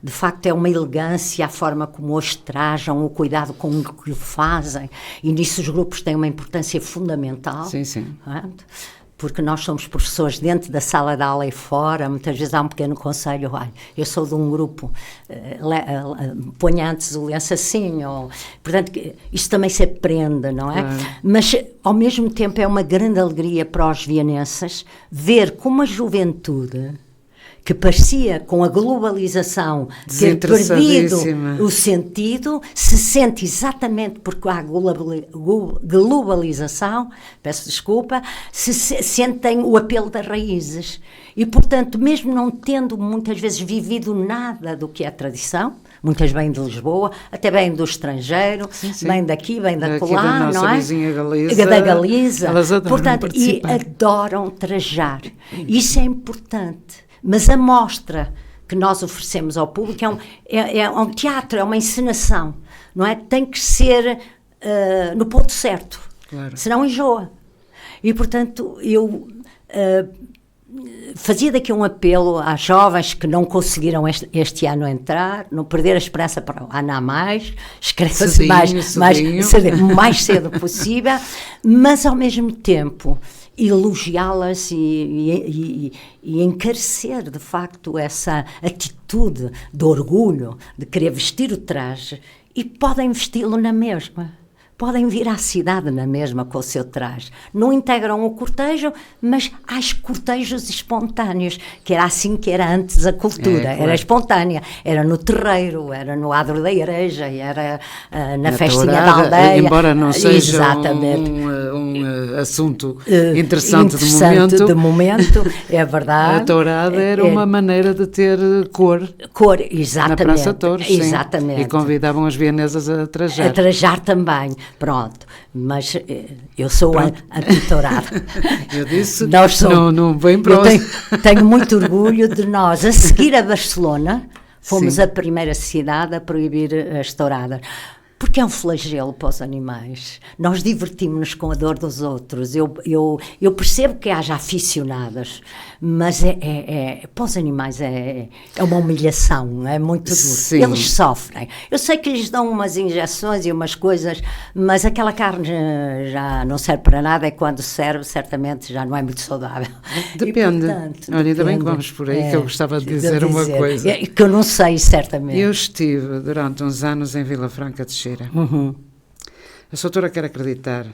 de facto é uma elegância a forma como hoje trajam, o cuidado com o que fazem, e nisso os grupos têm uma importância fundamental. Sim. Porque nós somos professores dentro da sala de aula e fora, muitas vezes há um pequeno conselho, eu sou de um grupo, ponha antes o lenço assim, portanto, isto também se aprende, não é? Claro. Mas, ao mesmo tempo, é uma grande alegria para os vianenses ver como a juventude, que parecia, com a globalização, ter perdido o sentido, se sente exatamente porque há globalização, peço desculpa, sentem o apelo das raízes. E, portanto, mesmo não tendo muitas vezes vivido nada do que é tradição, muitas vêm de Lisboa, até vêm do estrangeiro, vêm daqui, vêm da colar, não é? Vizinha Galiza, da Galiza. Elas adoram, portanto, e adoram trajar. Isso é importante. Mas a mostra que nós oferecemos ao público é um teatro, é uma encenação, não é? Tem que ser no ponto certo, claro. Senão enjoa. E, portanto, eu fazia daqui um apelo às jovens que não conseguiram este ano entrar, não perder a esperança para o ano a mais, inscreva-se mais cedo possível, mas ao mesmo tempo elogiá-las e encarecer, de facto, essa atitude de orgulho, de querer vestir o traje, e podem vesti-lo na mesma, podem vir à cidade na mesma com o seu traje. Não integram o cortejo, mas há cortejos espontâneos, que era assim que era antes a cultura, claro. era espontânea, era no terreiro, era no adro da igreja, era na festinha tourada, da aldeia. Embora não seja exatamente. um assunto interessante de momento, é verdade. A tourada era uma maneira de ter cor exatamente. Na Praça Torres, sim. Exatamente. E convidavam as vienesas a trajar. A trajar também, pronto. Mas eu sou anti-tourada. Eu disse, não vem para tenho muito orgulho de nós, a seguir a Barcelona, fomos Sim. a primeira cidade a proibir as touradas. Porque é um flagelo para os animais. Nós divertimos-nos com a dor dos outros. Eu percebo que haja aficionadas, mas para os animais é uma humilhação, é muito duro. Sim. Eles sofrem. Eu sei que lhes dão umas injeções e umas coisas, mas aquela carne já não serve para nada, e quando serve, certamente já não é muito saudável. Depende. E, portanto, olha, ainda bem que vamos por aí, que eu gostava de dizer uma coisa. Que eu não sei, certamente. Eu estive durante uns anos em Vila Franca de Xira. Uhum. A doutora quer acreditar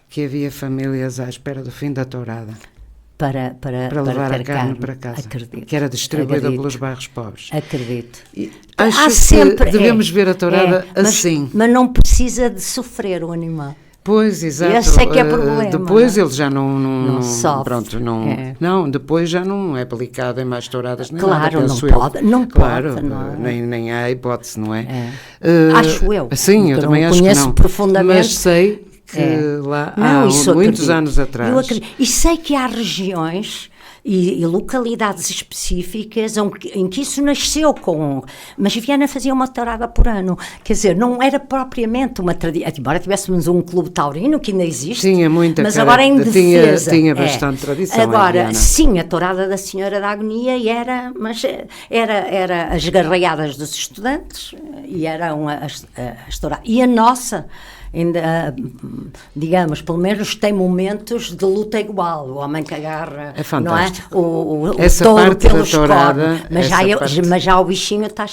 que havia famílias à espera do fim da tourada para levar a carne para casa, acredito, que era distribuída pelos bairros pobres. Acredito. Acho que devemos ver a tourada assim. Mas não precisa de sofrer o animal. Pois, exato. Esse é que é problema. Depois ele já não sofre. Pronto, não, depois já não é aplicado em mais touradas nem claro, nada. Não claro, pode. Não é? nem há hipótese, não é? Acho eu. Sim, eu também acho que não. Profundamente. Mas sei que lá há muitos anos atrás. E sei que há regiões e localidades específicas em que isso nasceu mas Viana fazia uma tourada por ano, quer dizer, não era propriamente uma tradição, embora tivéssemos um clube taurino que ainda existe, tinha muita, mas agora em defesa tinha bastante tradição. Agora, sim, a tourada da Senhora da Agonia era as garreiadas dos estudantes e eram as touradas, e a nossa ainda, digamos, pelo menos tem momentos de luta igual, o homem que agarra, é fantástico. Não é? O essa touro parte pelos da tourada, mas já o bichinho está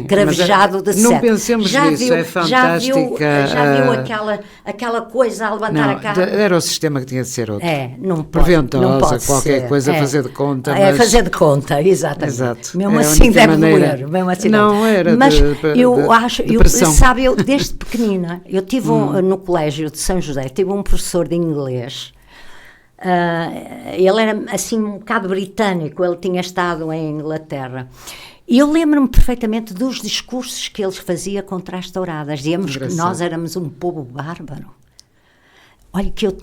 cravejado de não sete. pensemos nisso, é fantástica. Já viu aquela coisa a levantar a carne? Era o sistema que tinha de ser outro. Não pode, preventosa, não pode qualquer ser. coisa, fazer de conta. É fazer de conta, exatamente. Exato. Mesmo assim deve doer. Não, era mas eu acho, sabe, eu desde pequenina, eu tive no colégio de São José, tive um professor de inglês. Ele era assim um bocado britânico, ele tinha estado em Inglaterra. E eu lembro-me perfeitamente dos discursos que ele fazia contra as touradas. Dizíamos que nós éramos um povo bárbaro. Olha que eu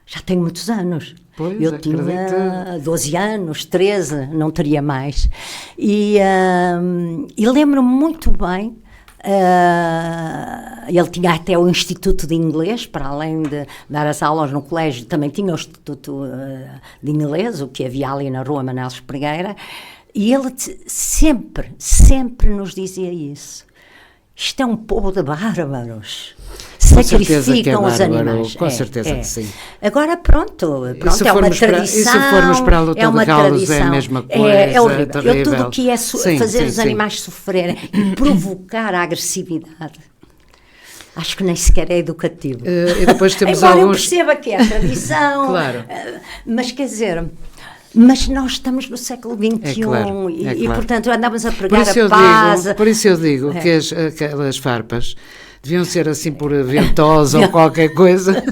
já tenho muitos anos. Pois, eu tinha 12 anos, 13, não teria mais. E lembro-me muito bem. Ele tinha até o Instituto de Inglês, para além de dar as aulas no colégio, também tinha o Instituto de Inglês, o que havia ali na rua Manuel Espregueira, e ele sempre nos dizia isso. Isto é um povo de bárbaros. Sacrificam os animais. Com certeza que sim. Agora pronto, é uma tradição. E se formos para a luta de galos é a mesma coisa. É horrível. Terrível. Tudo o que é fazer os animais sofrerem e provocar a agressividade. Acho que nem sequer é educativo. E depois temos Agora alguns... eu percebo que é a tradição. Claro. Mas quer dizer... Mas nós estamos no século XXI claro. E, portanto, andamos a pregar a paz. Por isso eu digo que aquelas farpas deviam ser assim por ventosa ou qualquer coisa.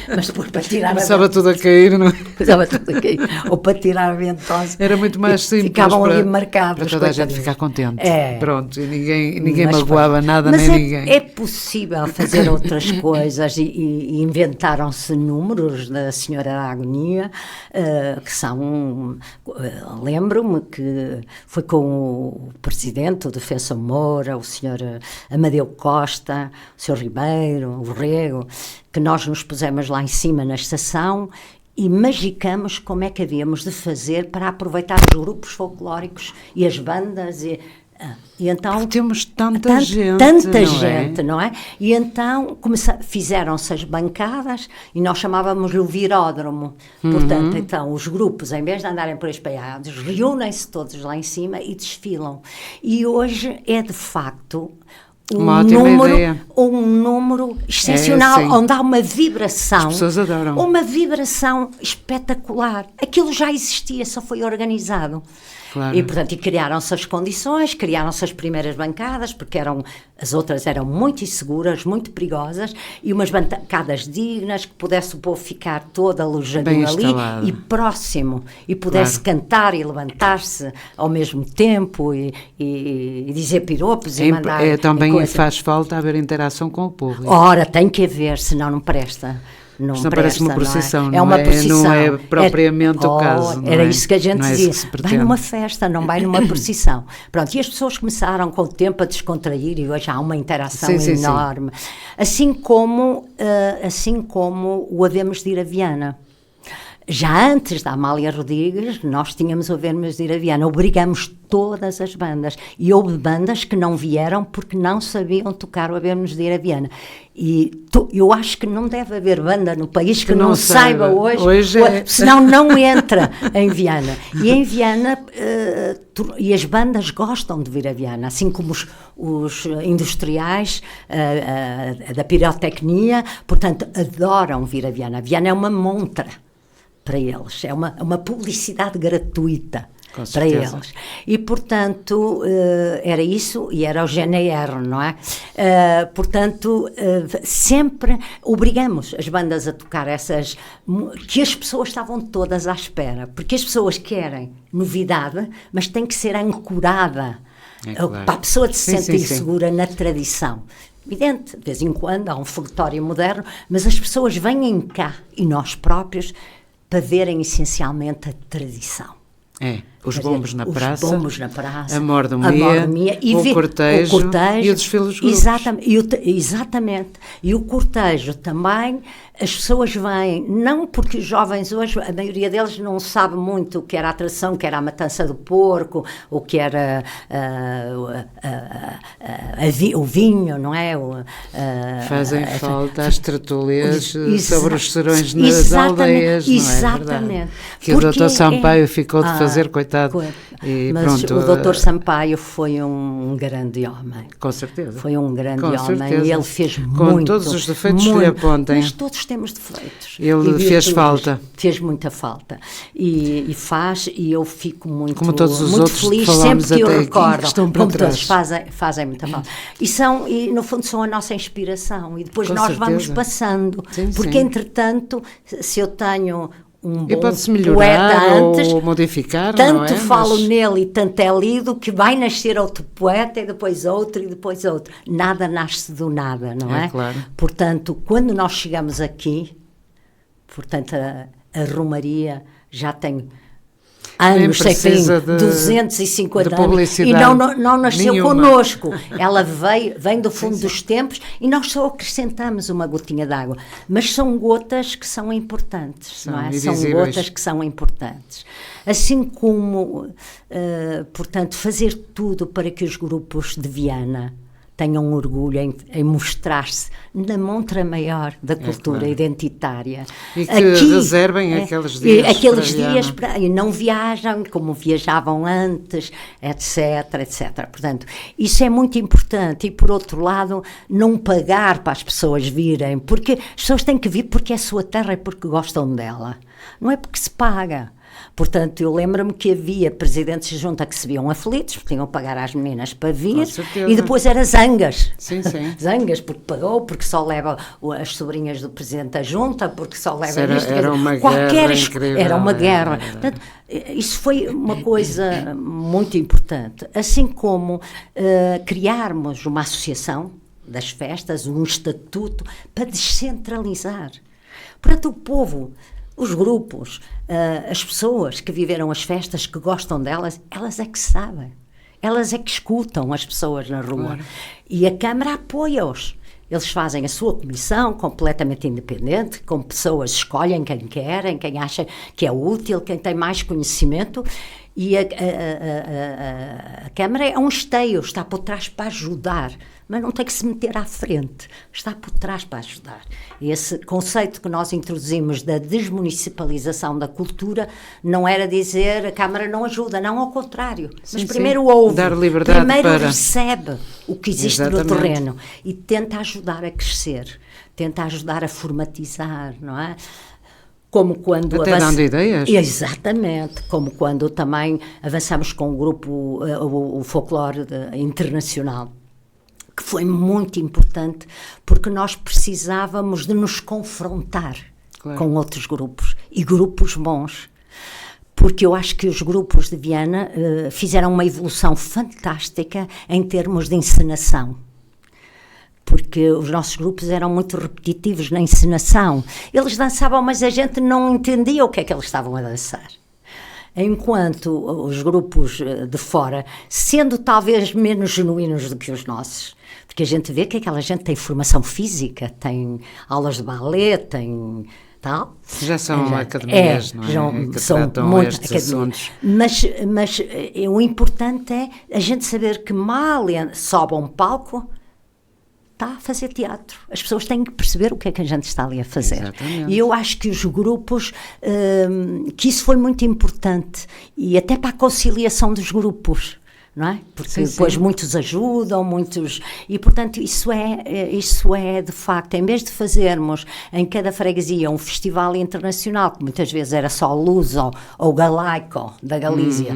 Mas para tirar começava tudo a cair, não é? Começava tudo a cair. Ou para tirar a ventosa. Era muito mais simples. Ficavam ali marcados. Para toda a gente ficar contente. Pronto, e ninguém magoava nada, mas nem ninguém. É possível fazer outras coisas e inventaram-se números da Senhora da Agonia, que são... lembro-me que foi com o Presidente, o Defensor Moura, o Sr. Amadeu Costa, o Sr. Ribeiro, o Rego, que nós nos pusemos lá em cima na estação e magicamos como é que havíamos de fazer para aproveitar os grupos folclóricos e as bandas e então porque temos tanta gente, não é? E então fizeram-se as bancadas e nós chamávamos-lhe o viródromo. Portanto, então os grupos, em vez de andarem por espalhados, reúnem-se todos lá em cima e desfilam. E hoje é de facto Uma ótima ideia. um número excepcional, onde há uma vibração. As pessoas adoram. Uma vibração espetacular. Aquilo já existia, só foi organizado. Claro. E, portanto, criaram-se as condições, criaram-se as primeiras bancadas, porque as outras eram muito inseguras, muito perigosas, e umas bancadas dignas, que pudesse o povo ficar todo alojadinho ali e próximo, e pudesse cantar e levantar-se ao mesmo tempo, e dizer piropos e mandar... Também faz falta haver interação com o público. Ora, tem que haver, senão não presta. Não presta, parece uma procissão, é uma procissão. Não é propriamente o caso. Era isso que a gente dizia. Vai numa festa, não vai numa procissão. Pronto, e as pessoas começaram com o tempo a descontrair e hoje há uma interação enorme. Sim. Assim como o Havemos de Ir a Viana. Já antes da Amália Rodrigues, nós tínhamos o Havemos de Ir a Viana, obrigamos todas as bandas, e houve bandas que não vieram porque não sabiam tocar o Havemos de Ir a Viana. E eu acho que não deve haver banda no país que não saiba hoje senão não entra em Viana. E em Viana, e as bandas gostam de vir a Viana, assim como os industriais da pirotecnia, portanto, adoram vir a Viana. A Viana é uma montra para eles, é uma publicidade gratuita para eles. E, portanto, era isso, e era o GNR, não é? Portanto, sempre obrigamos as bandas a tocar essas, que as pessoas estavam todas à espera, porque as pessoas querem novidade, mas tem que ser ancorada, claro, para a pessoa se sentir segura na tradição. Evidente, de vez em quando há um folclore moderno, mas as pessoas vêm cá, e nós próprios, para verem essencialmente a tradição. Os bombos na praça, a mordomia, o cortejo e o desfile dos grupos. Exatamente. E o cortejo também, as pessoas vêm, não porque os jovens hoje, a maioria deles não sabe muito o que era a atração, o que era a matança do porco, o que era o vinho, não é? Fazem falta as tertúlias sobre os serões nas aldeias, não é? Exatamente. Que o Dr. Sampaio ficou de fazer, coitado. E mas pronto, o Dr. Sampaio foi um grande homem. Com certeza. Foi um grande homem e ele fez muito. Com todos os defeitos que lhe apontem. Mas todos temos defeitos. Ele fez falta. Fez muita falta. E faz, e eu fico muito, como todos os muito outros feliz que sempre que eu recordo. Que estão para como trás. todos fazem muita falta. E no fundo são a nossa inspiração. E depois nós vamos passando. Porque entretanto, se eu tenho um bom pode-se melhorar poeta antes, ou modificar, tanto não é? falo nele e tanto é lido que vai nascer outro poeta e depois outro e depois outro. Nada nasce do nada, não é? Claro. Portanto, quando nós chegamos aqui, portanto, a Romaria já tem anos, sei que tem 250 anos, e não nasceu connosco. Ela vem do fundo dos tempos e nós só acrescentamos uma gotinha d'água. Mas são gotas que são importantes, não é? São gotas que são importantes. Assim como, portanto, fazer tudo para que os grupos de Viana tenham orgulho em mostrar-se na montra maior da cultura identitária. E que reservem aqueles dias. E não viajam como viajavam antes, etc. Portanto, isso é muito importante. E, por outro lado, não pagar para as pessoas virem, porque as pessoas têm que vir porque é a sua terra e porque gostam dela. Não é porque se paga. Portanto, eu lembro-me que havia presidentes de junta que se viam aflitos, porque tinham que pagar às meninas para vir, e depois era zangas. Sim. Zangas, porque pagou, porque só leva as sobrinhas do presidente da junta, porque só leva isto. Era uma guerra incrível. Era uma guerra. Portanto, isso foi uma coisa muito importante. Assim como criarmos uma associação das festas, um estatuto, para descentralizar. Portanto, o povo, os grupos, as pessoas que viveram as festas, que gostam delas, elas é que sabem. Elas é que escutam as pessoas na rua. Claro. E a Câmara apoia-os. Eles fazem a sua comissão completamente independente, com pessoas escolhem quem querem, quem acha que é útil, quem tem mais conhecimento, E a Câmara é um esteio, está por trás para ajudar, mas não tem que se meter à frente, está por trás para ajudar. Esse conceito que nós introduzimos da desmunicipalização da cultura não era dizer a Câmara não ajuda, não, ao contrário. Mas primeiro ouve, dar liberdade primeiro recebe o que existe no Exatamente. terreno e tenta ajudar a crescer, tenta ajudar a formatizar, não é? Como quando Até dando ideias. Exatamente, como quando também avançamos com o grupo, o folclore internacional, que foi muito importante, porque nós precisávamos de nos confrontar com outros grupos, e grupos bons. Porque eu acho que os grupos de Viana fizeram uma evolução fantástica em termos de encenação. Porque os nossos grupos eram muito repetitivos na encenação. Eles dançavam, mas a gente não entendia o que é que eles estavam a dançar. Enquanto os grupos de fora, sendo talvez menos genuínos do que os nossos, porque a gente vê que aquela gente tem formação física, tem aulas de balé, tem tal. Já são academias, não é? Que São tratam muito estes academias. assuntos. Mas o importante é a gente saber que mal sobe a um palco, está a fazer teatro. As pessoas têm que perceber o que é que a gente está ali a fazer. Exatamente. E eu acho que os grupos, que isso foi muito importante, e até para a conciliação dos grupos, não é? Porque depois muitos ajudam, muitos... E, portanto, isso é, de facto, em vez de fazermos em cada freguesia um festival internacional, que muitas vezes era só luso ou galaico da Galícia,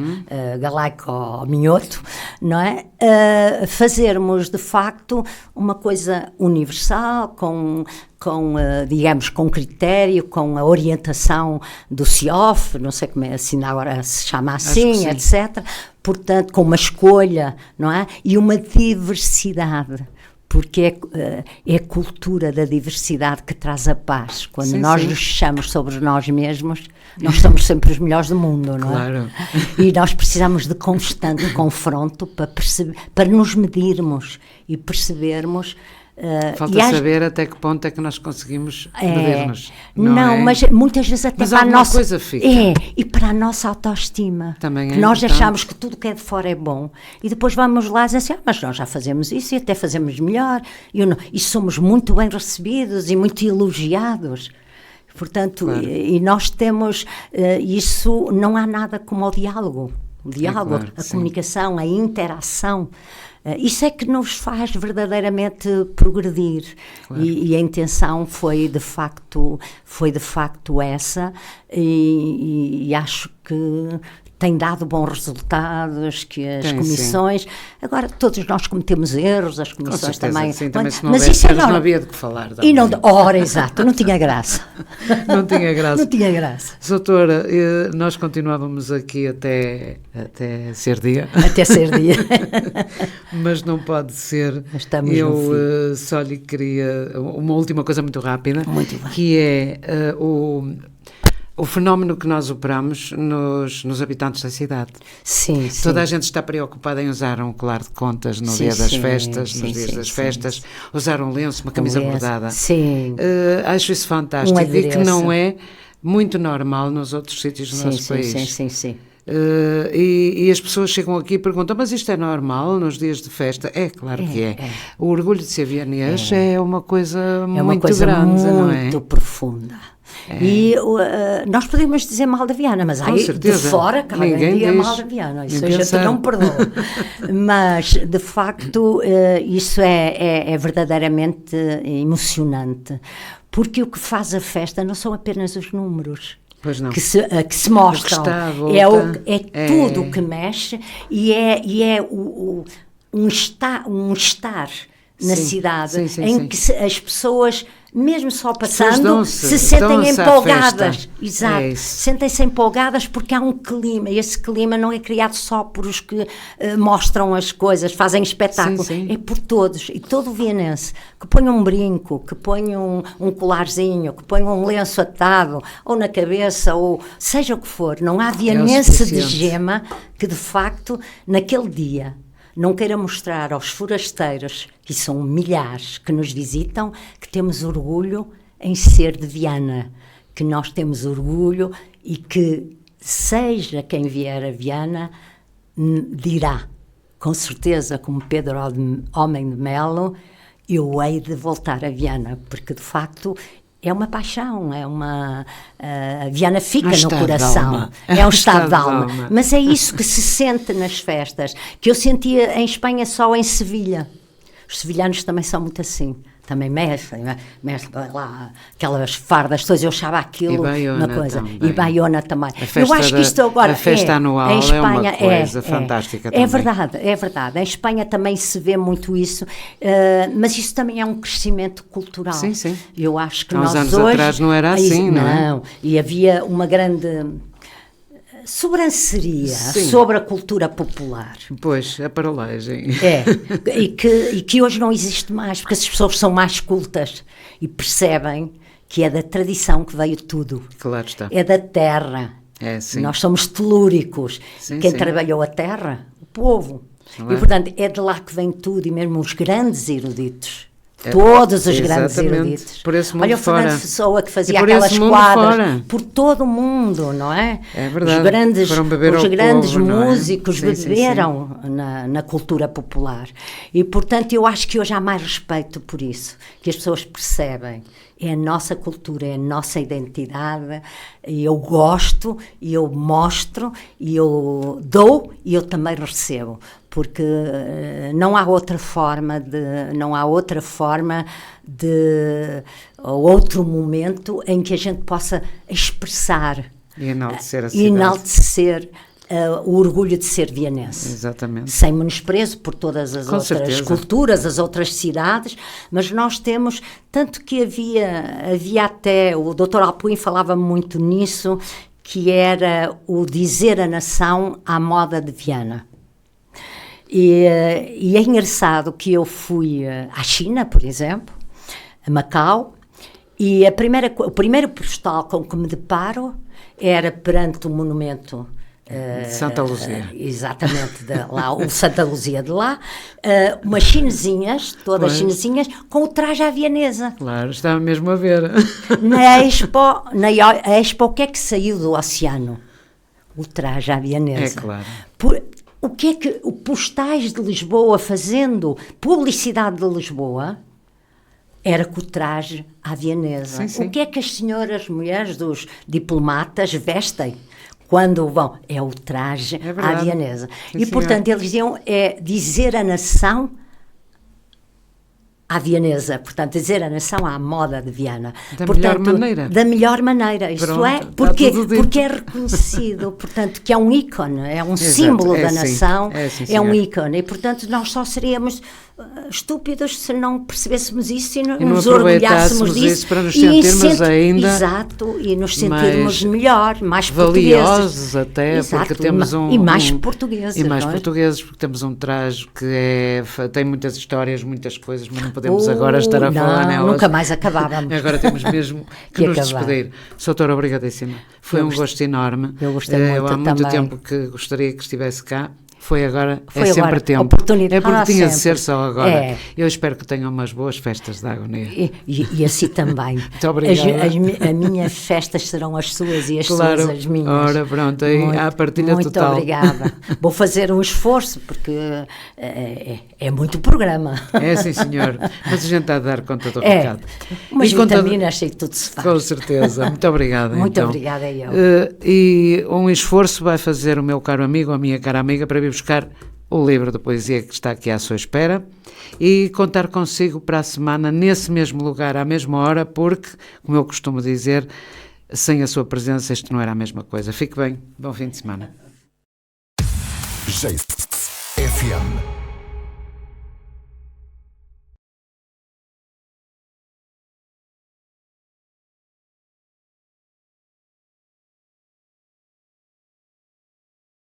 galaico minhoto, não é? Fazermos, de facto, uma coisa universal, digamos, com critério, com a orientação do CIOF, não sei como é, assim agora se chama assim, etc. Portanto, com uma escolha, não é? E uma diversidade, porque é a cultura da diversidade que traz a paz. Quando nós nos fechamos sobre nós mesmos, nós somos sempre os melhores do mundo, não é? Claro. E nós precisamos de constante confronto para nos medirmos e percebermos. Falta saber até que ponto é que nós conseguimos medir-nos. Não, mas muitas vezes até mas para a nossa coisa fica. E para a nossa autoestima. Também é que nós importante. achamos que tudo que é de fora é bom. E depois vamos lá e dizemos assim, mas nós já fazemos isso e até fazemos melhor. E somos muito bem recebidos e muito elogiados. Portanto, e nós temos isso, não há nada como o diálogo. O diálogo, a comunicação, a interação. Isso é que nos faz verdadeiramente progredir. Claro. E a intenção foi de facto essa, e acho que tem dado bons resultados, que as comissões... Agora, todos nós cometemos erros, as comissões também... Sim, também se não houvesse erros, não havia de que falar. Exato, não tinha graça. Não tinha graça. Não tinha graça. Doutora, nós continuávamos aqui até ser dia. Até ser dia. Mas não pode ser. Estamos eu só lhe queria... Uma última coisa muito rápida. Muito bem. Que é o fenómeno que nós operamos nos habitantes da cidade. Sim. Toda a gente está preocupada em usar um colar de contas no dia das festas, nos dias das festas, usar um lenço, uma camisa bordada. Sim. Acho isso fantástico e que não é muito normal nos outros sítios do nosso país. Sim. E as pessoas chegam aqui e perguntam, mas isto é normal nos dias de festa? É, claro que é. O orgulho de ser vianês é uma coisa muito grande, não é? Muito profunda. E nós podemos dizer mal da Viana, mas aí de fora que alguém diga mal da Viana, isso a gente não perdoa. Mas, de facto, isso é verdadeiramente emocionante, porque o que faz a festa não são apenas os números. Pois não. Que se mostram, é tudo o que mexe e é um estar na cidade em que as pessoas, mesmo só passando, se sentem empolgadas. Exato. Sentem-se empolgadas porque há um clima, e esse clima não é criado só por os que mostram as coisas, fazem espetáculo, é por todos. E todo o vianense que põe um brinco, que põe um colarzinho, que põe um lenço atado, ou na cabeça, ou seja o que for, não há vianense de gema que, de facto, naquele dia não queira mostrar aos forasteiros, que são milhares que nos visitam, que temos orgulho em ser de Viana, que nós temos orgulho e que seja quem vier a Viana, dirá, com certeza, como Pedro Homem de Melo, eu hei de voltar a Viana, porque de facto é uma paixão, a Viana fica no coração, é um estado de alma. Mas é isso que se sente nas festas, que eu sentia em Espanha só em Sevilha. Os sevilhanos também são muito assim. Também mexem lá aquelas fardas todas, eu achava aquilo uma coisa. Também. E Baiona também. Eu acho que isto agora a festa anual em Espanha, é uma coisa fantástica também. É verdade. Em Espanha também se vê muito isso, mas isso também é um crescimento cultural. Sim. Eu acho que há nós uns anos hoje, atrás não era assim, não é? Não, e havia uma grande sobranceria sobre a cultura popular. Pois, a parolagem. E que hoje não existe mais, porque as pessoas são mais cultas e percebem que é da tradição que veio tudo. Claro está. É da terra. Nós somos telúricos. Quem trabalhou a terra? O povo. E, portanto, é de lá que vem tudo, e mesmo os grandes eruditos. Todos os grandes eruditos. Por esse mundo olha o fora. Fernando Pessoa que fazia aquelas quadras por todo o mundo, não é? É verdade. Os grandes músicos beberam na cultura popular. E, portanto, eu acho que hoje há mais respeito por isso, que as pessoas percebem. É a nossa cultura, é a nossa identidade, e eu gosto, e eu mostro, e eu dou, e eu também recebo, porque não há outra forma ou outro momento em que a gente possa expressar e enaltecer o orgulho de ser vianense. Exatamente. Sem menosprezo por todas as outras culturas, as outras cidades, mas nós temos, tanto que havia até, o Dr. Alpuim falava muito nisso, que era o dizer a nação à moda de Viana. E é engraçado que eu fui à China, por exemplo, a Macau, e o primeiro postal com que me deparo era perante o monumento de Santa Luzia. Exatamente, lá, o Santa Luzia de lá, umas chinesinhas, todas chinesinhas, com o traje à vianesa. Claro, estava mesmo a ver. Na Expo, o que é que saiu do oceano? O traje à vianesa. É claro. O que é que o Postais de Lisboa, fazendo publicidade de Lisboa, era com o traje à vianesa. Sim. O que é que as senhoras, mulheres dos diplomatas vestem quando vão? É o traje à vianesa. E, portanto, eles diziam, dizer a nação à vianesa, portanto, dizer a nação à moda de Viana. Da melhor maneira. Isto é, porque é reconhecido, portanto, que é um ícone, é um símbolo da nação, é um ícone. E, portanto, nós só seríamos estúpidos se não percebêssemos isso e nos orgulhássemos disso. Para nos sentirmos ainda... Exato, e nos sentirmos melhor, mais valiosos até, exato, porque temos e mais portugueses. E mais portugueses, porque temos um traje que tem muitas histórias, muitas coisas, mas não podemos agora estar a falar nelas. Nunca mais acabávamos. Agora temos mesmo que nos despedir. Soutora, obrigadíssima. Foi um gosto enorme. Eu gostei muito há muito também. Tempo que gostaria que estivesse cá. Foi agora, sempre tempo. Oportunidade. É porque tinha de ser só agora. Eu espero que tenham umas boas festas da agonia. E assim também. Muito obrigada. As minhas festas serão as suas e as suas as minhas. Ora, pronto, aí há a partilha total. Muito obrigada. Vou fazer um esforço, porque é muito programa. É, sim, senhor. Mas a gente está a dar conta do recado. Mas vitaminas e tudo se faz. Com certeza. Muito obrigada. Muito obrigada, eu. E um esforço vai fazer o meu caro amigo, a minha cara amiga, para vir buscar o livro de poesia que está aqui à sua espera e contar consigo para a semana, nesse mesmo lugar, à mesma hora, porque, como eu costumo dizer, sem a sua presença isto não era a mesma coisa. Fique bem, bom fim de semana. FM